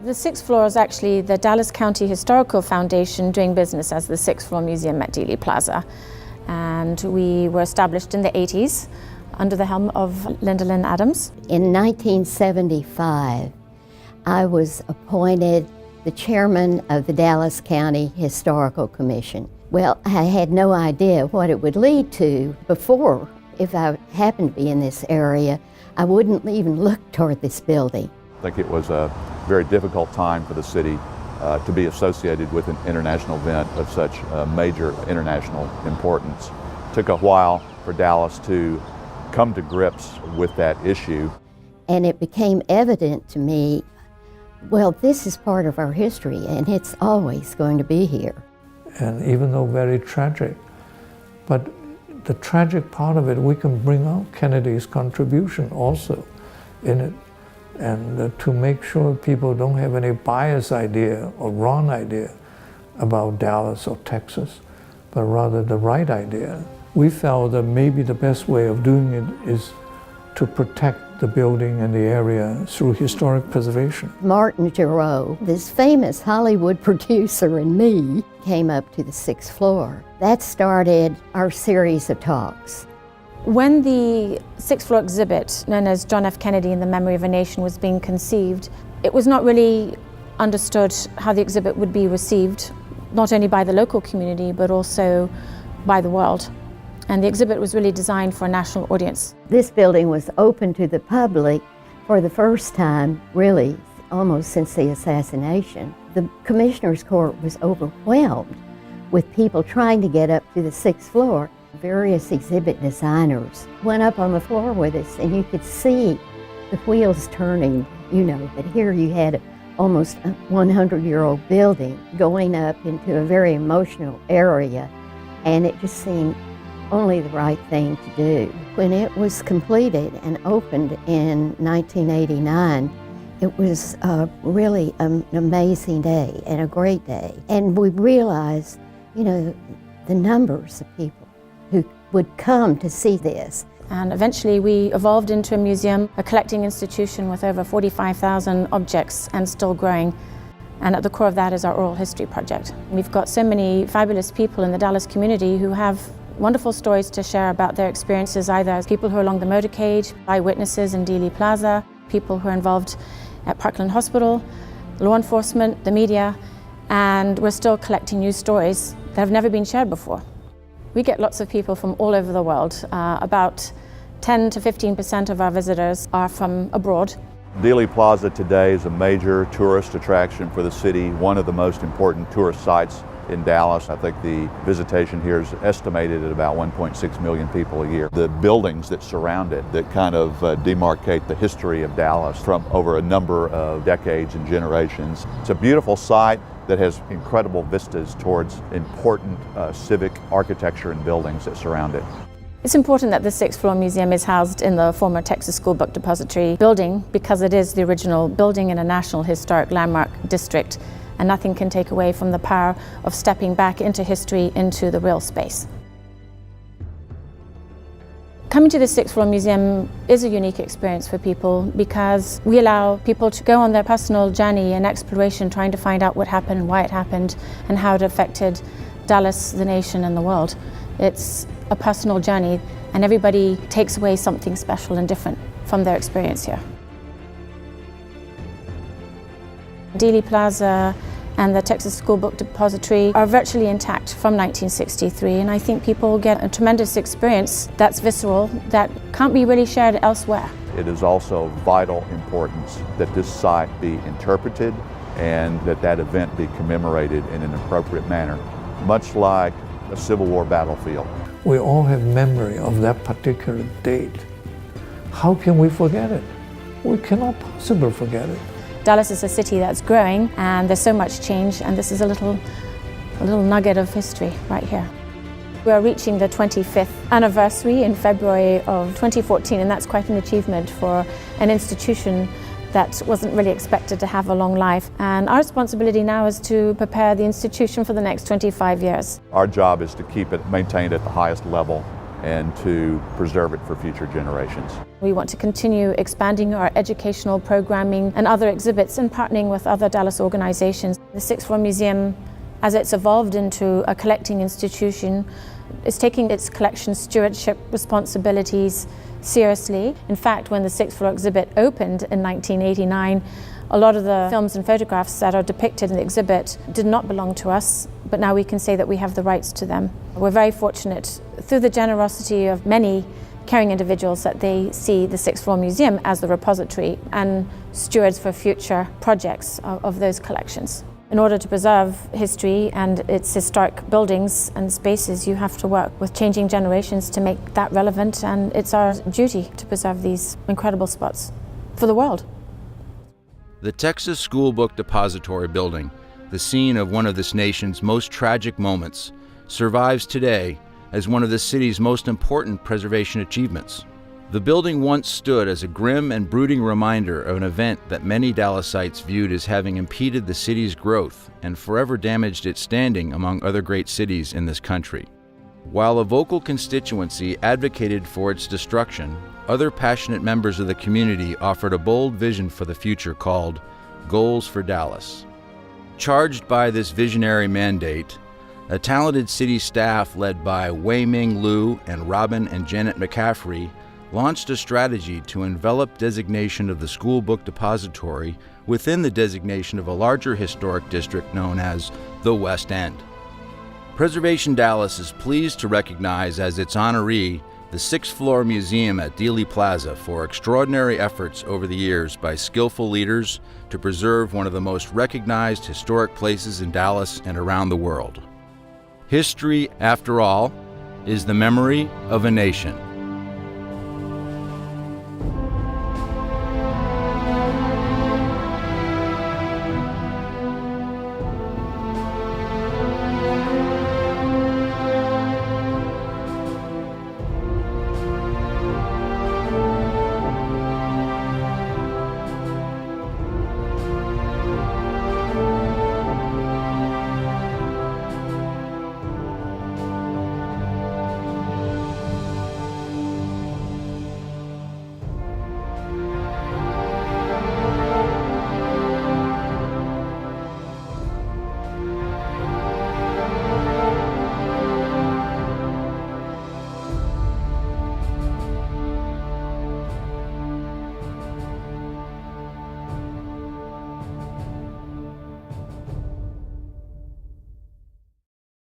The sixth floor is actually the Dallas County Historical Foundation doing business as the sixth floor museum at Dealey Plaza. And we were established in the 80s under the helm of Linda Lynn Adams. In 1975, I was appointed the chairman of the Dallas County Historical Commission. Well, I had no idea what it would lead to before. If I happened to be in this area, I wouldn't even look toward this building. I think it was a very difficult time for the city to be associated with an international event of such major international importance. It took a while for Dallas to come to grips with that issue. And it became evident to me, well, this is part of our history and it's always going to be here. And even though very tragic, but the tragic part of it, we can bring out Kennedy's contribution also in it, and to make sure people don't have any biased idea or wrong idea about Dallas or Texas, but rather the right idea. We felt that maybe the best way of doing it is to protect the building and the area through historic preservation. Martin Giroux, this famous Hollywood producer, and me came up to the sixth floor. That started our series of talks. When the sixth floor exhibit, known as John F. Kennedy and the Memory of a Nation, was being conceived, it was not really understood how the exhibit would be received, not only by the local community, but also by the world. And the exhibit was really designed for a national audience. This building was open to the public for the first time, really, almost since the assassination. The Commissioner's Court was overwhelmed with people trying to get up to the sixth floor. Various exhibit designers went up on the floor with us, and you could see the wheels turning, that here you had almost a 100-year-old building going up into a very emotional area, and it just seemed only the right thing to do. When it was completed and opened in 1989, it was really an amazing day and a great day. And we realized, the numbers of people who would come to see this. And eventually we evolved into a museum, a collecting institution with over 45,000 objects and still growing. And at the core of that is our oral history project. We've got so many fabulous people in the Dallas community who have wonderful stories to share about their experiences, either as people who are along the motorcade, eyewitnesses in Dealey Plaza, people who are involved at Parkland Hospital, law enforcement, the media, and we're still collecting new stories that have never been shared before. We get lots of people from all over the world. About 10 to 15% of our visitors are from abroad. Dealey Plaza today is a major tourist attraction for the city, one of the most important tourist sites in Dallas. I think the visitation here is estimated at about 1.6 million people a year. The buildings that surround it that kind of demarcate the history of Dallas from over a number of decades and generations. It's a beautiful site that has incredible vistas towards important civic architecture and buildings that surround it. It's important that the sixth floor museum is housed in the former Texas School Book Depository building because it is the original building in a National Historic Landmark District, and nothing can take away from the power of stepping back into history, into the real space. Coming to the sixth floor museum is a unique experience for people because we allow people to go on their personal journey and exploration, trying to find out what happened and why it happened and how it affected Dallas, the nation, and the world. It's a personal journey, and everybody takes away something special and different from their experience here. Dealey Plaza and the Texas School Book Depository are virtually intact from 1963, and I think people get a tremendous experience that's visceral, that can't be really shared elsewhere. It is also of vital importance that this site be interpreted and that event be commemorated in an appropriate manner, much like a Civil War battlefield. We all have memory of that particular date. How can we forget it? We cannot possibly forget it. Dallas is a city that's growing, and there's so much change, and this is a little nugget of history right here. We are reaching the 25th anniversary in February of 2014, and that's quite an achievement for an institution that wasn't really expected to have a long life. And our responsibility now is to prepare the institution for the next 25 years. Our job is to keep it maintained at the highest level and to preserve it for future generations. We want to continue expanding our educational programming and other exhibits and partnering with other Dallas organizations. The Sixth Floor Museum, as it's evolved into a collecting institution, is taking its collection stewardship responsibilities seriously. In fact, when the Sixth Floor exhibit opened in 1989, a lot of the films and photographs that are depicted in the exhibit did not belong to us, but now we can say that we have the rights to them. We're very fortunate, through the generosity of many caring individuals, that they see the Sixth Floor Museum as the repository and stewards for future projects of those collections. In order to preserve history and its historic buildings and spaces, you have to work with changing generations to make that relevant, and it's our duty to preserve these incredible spots for the world. The Texas School Book Depository building, the scene of one of this nation's most tragic moments, survives today as one of the city's most important preservation achievements. The building once stood as a grim and brooding reminder of an event that many Dallasites viewed as having impeded the city's growth and forever damaged its standing among other great cities in this country. While a vocal constituency advocated for its destruction, other passionate members of the community offered a bold vision for the future called Goals for Dallas. Charged by this visionary mandate, a talented city staff led by Wei Ming Liu and Robin and Janet McCaffrey launched a strategy to envelop designation of the School Book Depository within the designation of a larger historic district known as the West End. Preservation Dallas is pleased to recognize as its honoree the Sixth Floor Museum at Dealey Plaza for extraordinary efforts over the years by skillful leaders to preserve one of the most recognized historic places in Dallas and around the world. History, after all, is the memory of a nation.